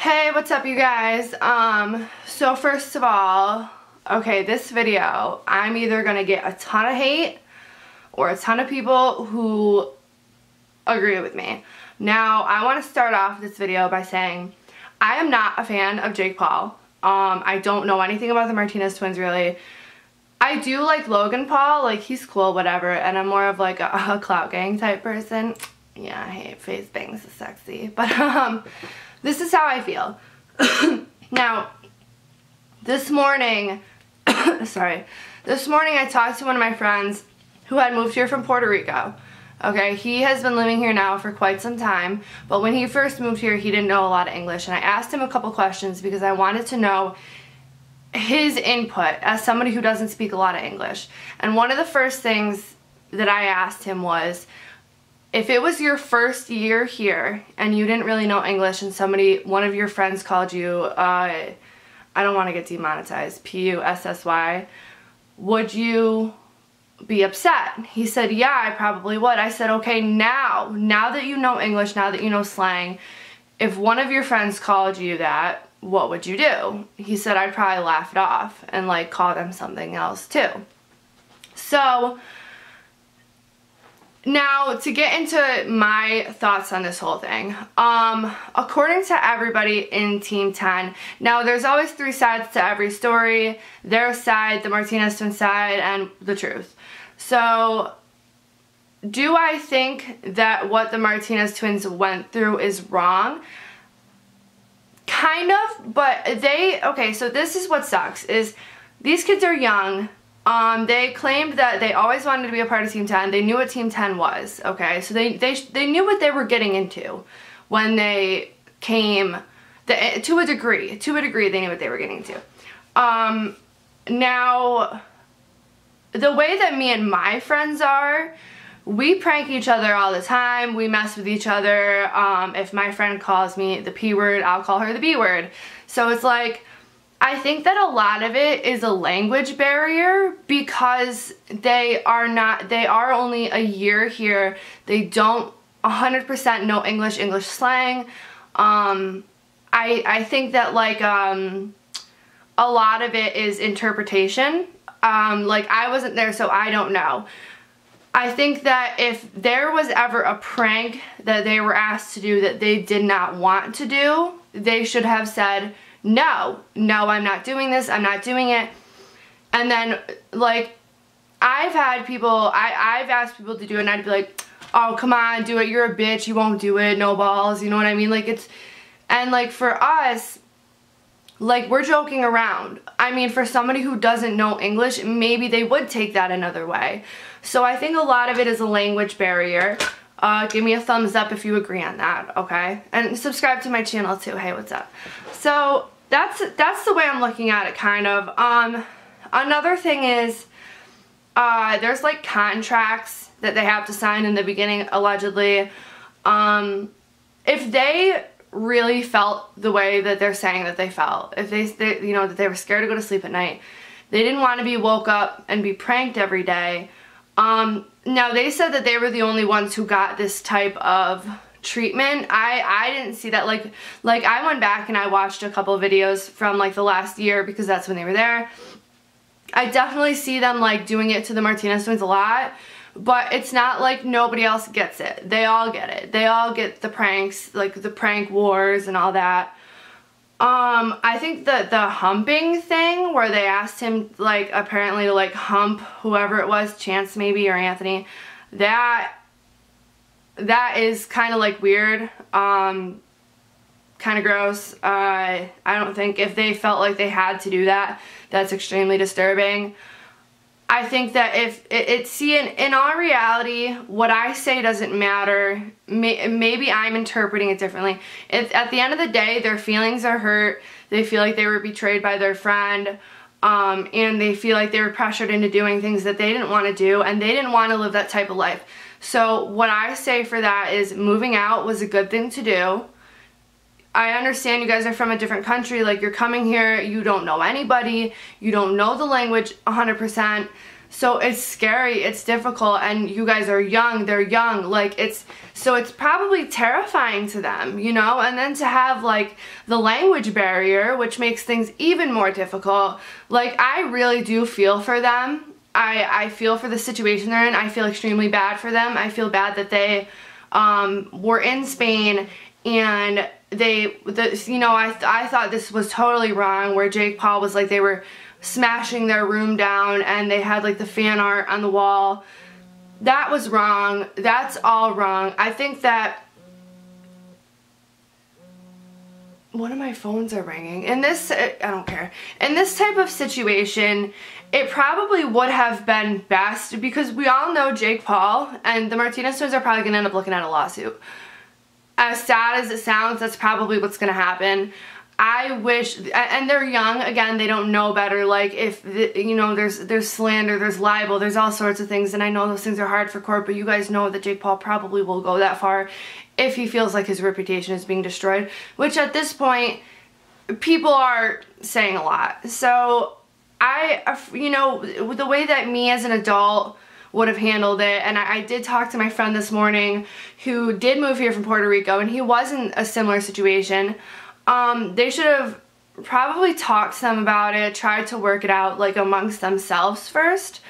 Hey, what's up you guys? So first of all, okay, this video, I'm either gonna get a ton of hate or a ton of people who agree with me. Now, I want to start off this video by saying I am not a fan of Jake Paul. I don't know anything about the Martinez twins really. I do like Logan Paul, like he's cool, whatever, and I'm more of like a clout gang type person. Yeah, I hate face bangs, is sexy, but this is how I feel. Now, this morning I talked to one of my friends who had moved here from Puerto Rico. Okay, he has been living here now for quite some time, but when he first moved here, he didn't know a lot of English, and I asked him a couple questions because I wanted to know his input as somebody who doesn't speak a lot of English. And one of the first things that I asked him was, if it was your first year here and you didn't really know English and one of your friends called you, I don't want to get demonetized, P-U-S-S-Y, would you be upset? He said, yeah, I probably would. I said, okay, now that you know English, now that you know slang, if one of your friends called you that, what would you do? He said, I'd probably laugh it off and like call them something else too. So now, to get into my thoughts on this whole thing, according to everybody in Team 10, now there's always three sides to every story: their side, the Martinez twin side, and the truth. So, do I think that what the Martinez twins went through is wrong? Kind of, but okay, so this is what sucks, is these kids are young. They claimed that they always wanted to be a part of Team 10. They knew what Team 10 was, okay? So they knew what they were getting into when they came, to a degree they knew what they were getting into. Now, the way that me and my friends are, we prank each other all the time. We mess with each other. If my friend calls me the P word, I'll call her the B word. So it's like, I think that a lot of it is a language barrier because they are only a year here. They don't 100% know English slang. I think that like a lot of it is interpretation. Like I wasn't there, so I don't know. I think that if there was ever a prank that they were asked to do that they did not want to do, they should have said, no, I'm not doing this, I'm not doing it. And then, like, I've asked people to do it and I'd be like, oh, come on, do it, you're a bitch, you won't do it, no balls, you know what I mean? Like, and like, for us, like, we're joking around. I mean, for somebody who doesn't know English, maybe they would take that another way. So I think a lot of it is a language barrier. Give me a thumbs up if you agree on that, okay? And subscribe to my channel too. Hey, what's up? So that's the way I'm looking at it, kind of. Another thing is, there's like contracts that they have to sign in the beginning, allegedly. If they really felt the way that they're saying that they felt, if they you know, that they were scared to go to sleep at night, they didn't want to be woke up and be pranked every day. Now they said that they were the only ones who got this type of treatment. I didn't see that. Like I went back and I watched a couple of videos from like the last year because that's when they were there. I definitely see them like doing it to the Martinez twins a lot, but it's not like nobody else gets it. They all get it. They all get the pranks, like the prank wars and all that. I think that the humping thing where they asked him like apparently to like hump whoever it was, Chance maybe or Anthony, that is kind of like weird, kind of gross. I don't think if they felt like they had to do that, that's extremely disturbing. I think that if in all reality, what I say doesn't matter. Maybe I'm interpreting it differently. At the end of the day, their feelings are hurt. They feel like they were betrayed by their friend, and they feel like they were pressured into doing things that they didn't want to do, and they didn't want to live that type of life. So what I say for that is moving out was a good thing to do. I understand you guys are from a different country, like you're coming here, you don't know anybody, you don't know the language 100%, So it's scary, it's difficult, and you guys are young, they're young, like it's probably terrifying to them, you know? And then to have like the language barrier, which makes things even more difficult. Like, I really do feel for them. I feel for the situation they're in. I feel extremely bad for them. I feel bad that they were in Spain and I thought this was totally wrong, where Jake Paul was like, they were smashing their room down and they had like the fan art on the wall. That was wrong. That's all wrong. I think that one of my phones are ringing. In this, I don't care. In this type of situation, it probably would have been best, because we all know Jake Paul and the Martinez twins are probably going to end up looking at a lawsuit. As sad as it sounds, that's probably what's going to happen. I wish, and they're young, again, they don't know better, like, if, you know, there's slander, there's libel, there's all sorts of things, and I know those things are hard for court, but you guys know that Jake Paul probably will go that far if he feels like his reputation is being destroyed, which at this point, people are saying a lot. So, you know, the way that me as an adult would have handled it, and I did talk to my friend this morning who did move here from Puerto Rico, and he was in a similar situation. They should have probably talked to them about it, tried to work it out like amongst themselves first.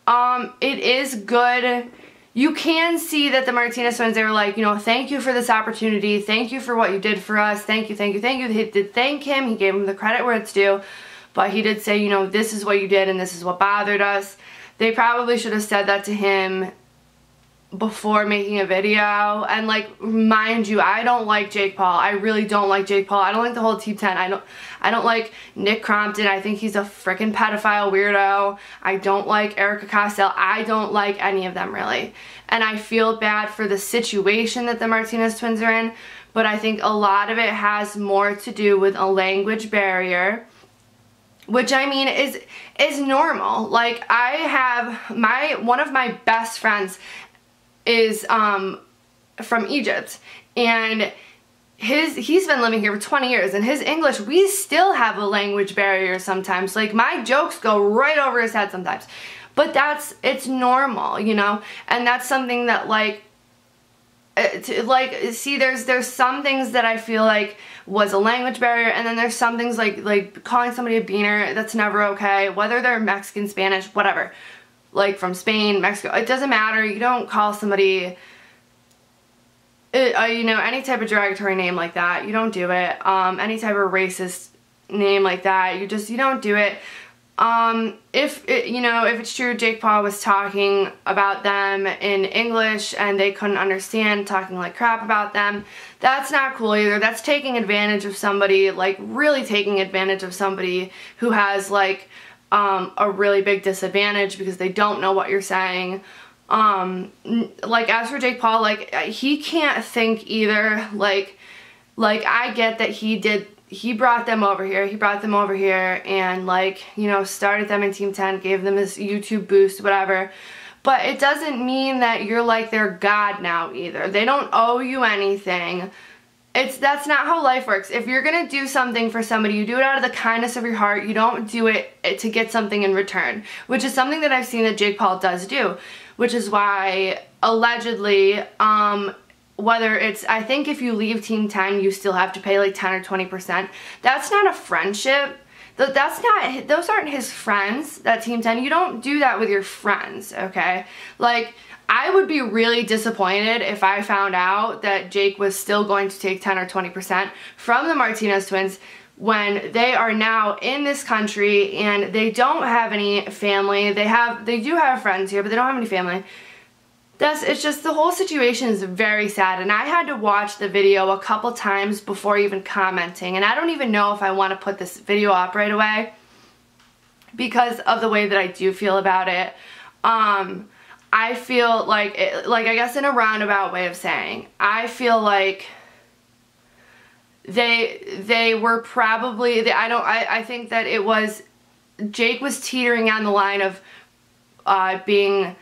It is good. You can see that the Martinez twins, they were like, you know, thank you for this opportunity, thank you for what you did for us, thank you, thank you, thank you. He did thank him, he gave him the credit where it's due, but he did say, you know, this is what you did and this is what bothered us. They probably should have said that to him before making a video. And like, mind you, I don't like Jake Paul. I really don't like Jake Paul. I don't like the whole Team 10. I don't like Nick Crompton. I think he's a freaking pedophile weirdo. I don't like Erica Costell. I don't like any of them, really. And I feel bad for the situation that the Martinez twins are in, but I think a lot of it has more to do with a language barrier, which I mean is normal. Like, I have one of my best friends is from Egypt, and he's been living here for 20 years, and his English, we still have a language barrier sometimes. Like, my jokes go right over his head sometimes, but it's normal, you know. And that's something that see, there's some things that I feel like was a language barrier, and then there's some things like calling somebody a beaner, that's never okay, whether they're Mexican, Spanish, whatever, like from Spain, Mexico, it doesn't matter. You don't call somebody, you know, any type of derogatory name like that. You don't do it. Any type of racist name like that, you don't do it. If it's true Jake Paul was talking about them in English and they couldn't understand, talking like crap about them, that's not cool either. That's taking advantage of somebody, like really taking advantage of somebody who has like a really big disadvantage because they don't know what you're saying. Like, as for Jake Paul, like, he can't think either. Like I get that he brought them over here, and like, you know, started them in Team 10, gave them his YouTube boost, whatever. But it doesn't mean that you're like their god now either. They don't owe you anything. That's not how life works. If you're gonna do something for somebody, you do it out of the kindness of your heart. You don't do it to get something in return, which is something that I've seen that Jake Paul does do, which is why allegedly, whether it's, I think if you leave Team 10, you still have to pay like 10 or 20%. That's not a friendship. Those aren't his friends, that Team 10. You don't do that with your friends, okay? Like, I would be really disappointed if I found out that Jake was still going to take 10 or 20% from the Martinez twins when they are now in this country and they don't have any family. They do have friends here, but they don't have any family. It's just, the whole situation is very sad, and I had to watch the video a couple times before even commenting, and I don't even know if I want to put this video up right away because of the way that I do feel about it. I feel like, I guess in a roundabout way of saying, I feel like they were probably, I think that it was, Jake was teetering on the line of being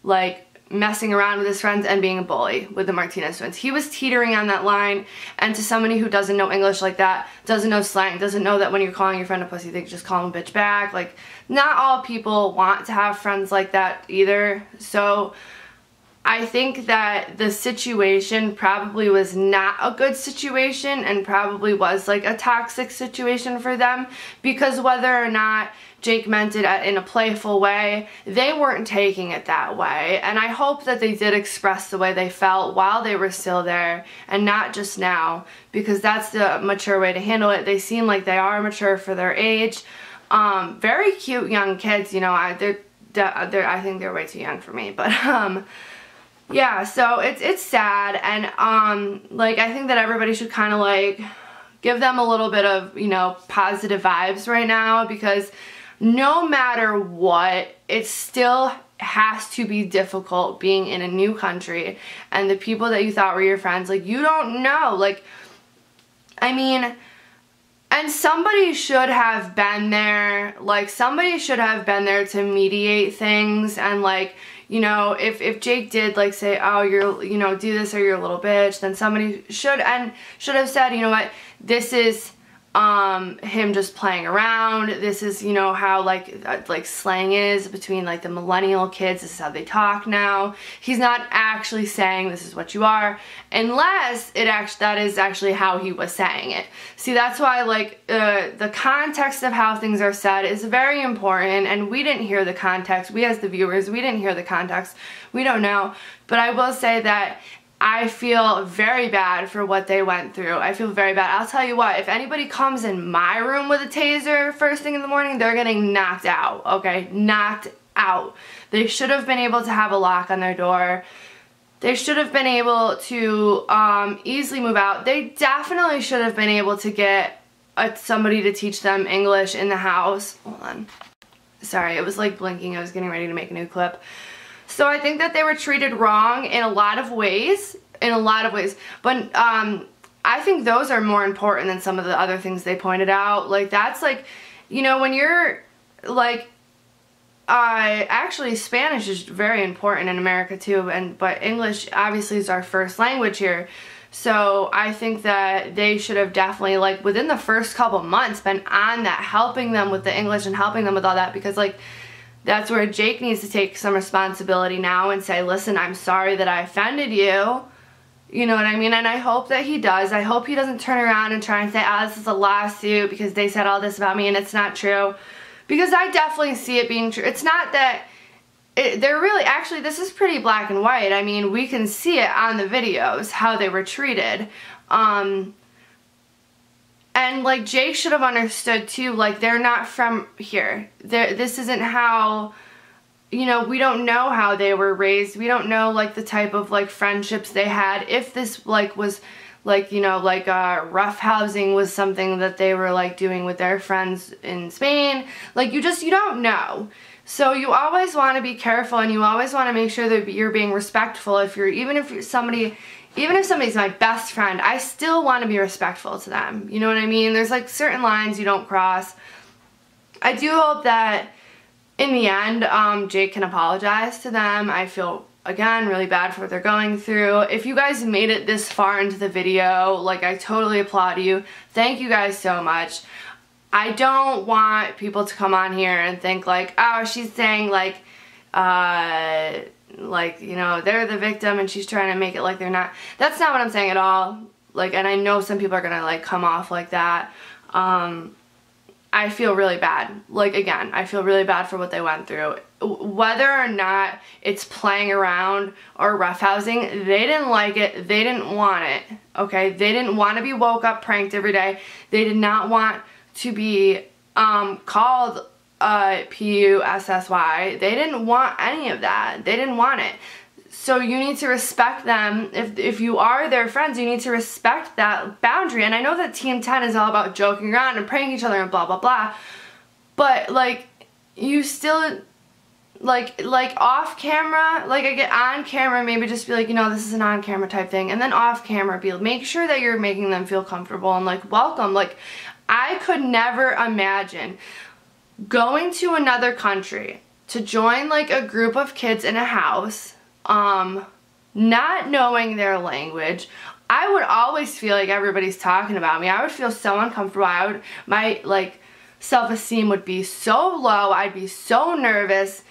like messing around with his friends and being a bully with the Martinez twins. He was teetering on that line, and to somebody who doesn't know English like that, doesn't know slang, doesn't know that when you're calling your friend a pussy, they just call him a bitch back. Like, not all people want to have friends like that either. So I think that the situation probably was not a good situation and probably was like a toxic situation for them, because whether or not Jake meant it in a playful way, they weren't taking it that way. And I hope that they did express the way they felt while they were still there and not just now, because that's the mature way to handle it. They seem like they are mature for their age. Very cute young kids, you know. I think they're way too young for me, but yeah, so it's sad, and like, I think that everybody should kind of like give them a little bit of, you know, positive vibes right now, because no matter what, it still has to be difficult being in a new country, and the people that you thought were your friends, like, you don't know, like, I mean, and somebody should have been there, like, somebody should have been there to mediate things, and like, you know, if Jake did like say, oh, you're, you know, do this or you're a little bitch, then somebody should have said, you know what, this is him just playing around. This is, you know, how like slang is between like the millennial kids. This is how they talk now. He's not actually saying this is what you are, unless that is actually how he was saying it. See, that's why like the context of how things are said is very important, and we didn't hear the context. We as the viewers, we didn't hear the context. We don't know. But I will say that I feel very bad for what they went through. I feel very bad. I'll tell you what, if anybody comes in my room with a taser first thing in the morning, they're getting knocked out, okay? Knocked out. They should have been able to have a lock on their door. They should have been able to easily move out. They definitely should have been able to get somebody to teach them English in the house. Hold on. Sorry, it was like blinking. I was getting ready to make a new clip. So I think that they were treated wrong in a lot of ways, but I think those are more important than some of the other things they pointed out. Like, that's like, you know, when you're like, actually Spanish is very important in America too, but English obviously is our first language here. So I think that they should have definitely, like, within the first couple months been on that, helping them with the English and helping them with all that, because like, that's where Jake needs to take some responsibility now and say, listen, I'm sorry that I offended you. You know what I mean? And I hope that he does. I hope he doesn't turn around and try and say, oh, this is a lawsuit because they said all this about me and it's not true. Because I definitely see it being true. It's not that they're really, actually, this is pretty black and white. I mean, we can see it on the videos, how they were treated. And like, Jake should have understood too, like, they're not from here. This isn't how, you know, we don't know how they were raised. We don't know like the type of like friendships they had. If this like was like, you know, like rough housing was something that they were like doing with their friends in Spain, like, you don't know. So you always want to be careful, and you always want to make sure that you're being respectful. Even if somebody's my best friend, I still want to be respectful to them. You know what I mean? There's like certain lines you don't cross. I do hope that in the end, Jake can apologize to them. I feel, again, really bad for what they're going through. If you guys made it this far into the video, like, I totally applaud you. Thank you guys so much. I don't want people to come on here and think like, oh, she's saying like, you know, they're the victim and she's trying to make it like they're not. That's not what I'm saying at all. Like, and I know some people are gonna like come off like that. I feel really bad. Like, again, I feel really bad for what they went through. Whether or not it's playing around or roughhousing, they didn't like it. They didn't want it, okay? They didn't want to be woke up pranked every day. They did not want to be called P-U-S-S-Y. They didn't want any of that. They didn't want it. So you need to respect them. If you are their friends, you need to respect that boundary. And I know that Team 10 is all about joking around and pranking each other and blah, blah, blah. But, like, you still, like off camera, like, I get on camera, maybe just be like, you know, this is an on camera type thing. And then off camera, make sure that you're making them feel comfortable and, like, welcome. Like, I could never imagine going to another country to join like a group of kids in a house, not knowing their language. I would always feel like everybody's talking about me. I would feel so uncomfortable. My like self-esteem would be so low. I'd be so nervous.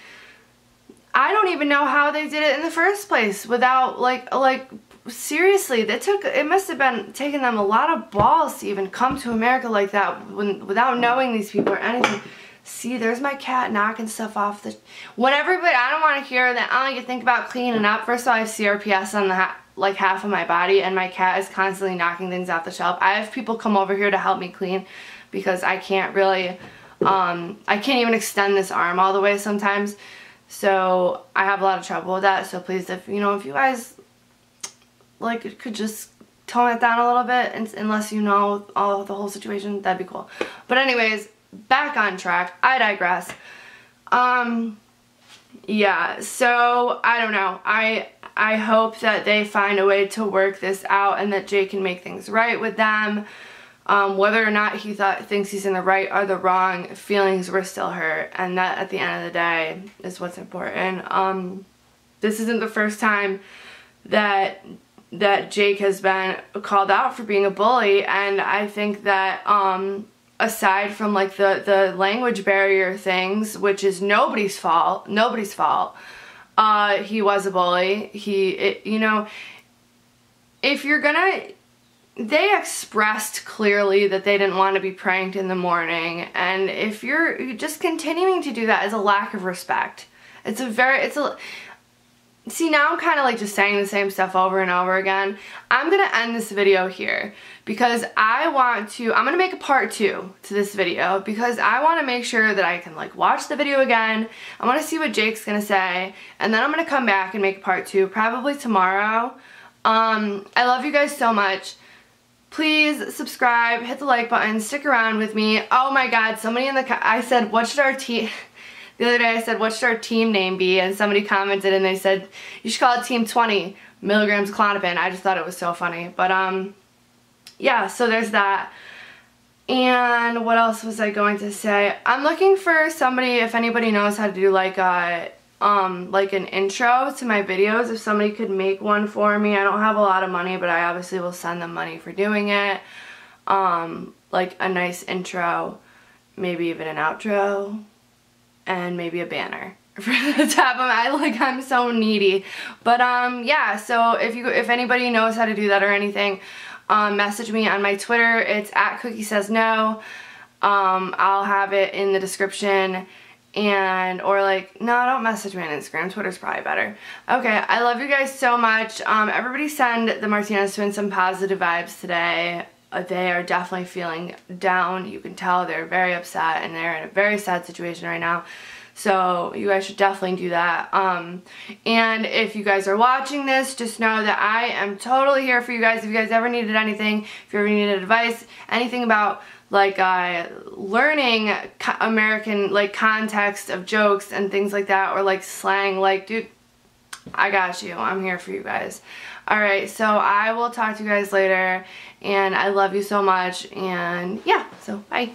I don't even know how they did it in the first place without like seriously, it must have been taking them a lot of balls to even come to America like that without knowing these people or anything. See, there's my cat knocking stuff off the... When everybody... I don't want to hear that, oh, you think about cleaning up. First of all, I have CRPS on the like half of my body, and my cat is constantly knocking things off the shelf. I have people come over here to help me clean because I can't really... I can't even extend this arm all the way sometimes. So, I have a lot of trouble with that. So, please, if you guys... like, could just tone it down a little bit, unless you know the whole situation, that'd be cool. But anyways, back on track. I digress. Yeah, so, I don't know. I hope that they find a way to work this out and that Jake can make things right with them. Whether or not he thinks he's in the right or the wrong, feelings were still hurt, and that, at the end of the day, is what's important. This isn't the first time that Jake has been called out for being a bully, and I think that aside from like the language barrier things, which is nobody's fault, he was a bully. If you're gonna, they expressed clearly that they didn't want to be pranked in the morning, and if you're just continuing to do that is a lack of respect. See, now I'm kind of like just saying the same stuff over and over again. I'm going to end this video here because I'm going to make a part 2 to this video because I want to make sure that I can like watch the video again. I want to see what Jake's going to say, and then I'm going to come back and make a part 2 probably tomorrow. I love you guys so much. Please subscribe, hit the like button, stick around with me. Oh my god, somebody I said, what should our team... The other day I said, what should our team name be? And somebody commented and they said, you should call it Team 20 milligrams Klonopin. I just thought it was so funny. But, yeah, so there's that. And what else was I going to say? I'm looking for somebody, if anybody knows how to do like an intro to my videos. If somebody could make one for me. I don't have a lot of money, but I obviously will send them money for doing it. Like a nice intro, maybe even an outro. And maybe a banner for the top of I'm so needy. But yeah, so if anybody knows how to do that or anything, message me on my Twitter. It's @CookieSaysNo. I'll have it in the description, or like, no, don't message me on Instagram. Twitter's probably better. Okay, I love you guys so much. Everybody send the Martinez twins some positive vibes today. They are definitely feeling down. You can tell they're very upset and they're in a very sad situation right now. So you guys should definitely do that. And if you guys are watching this, just know that I am totally here for you guys. If you guys ever needed anything, if you ever needed advice, anything about like learning American like context of jokes and things like that, or like slang, like dude, I got you. I'm here for you guys. Alright, so I will talk to you guys later, and I love you so much, and yeah, so bye.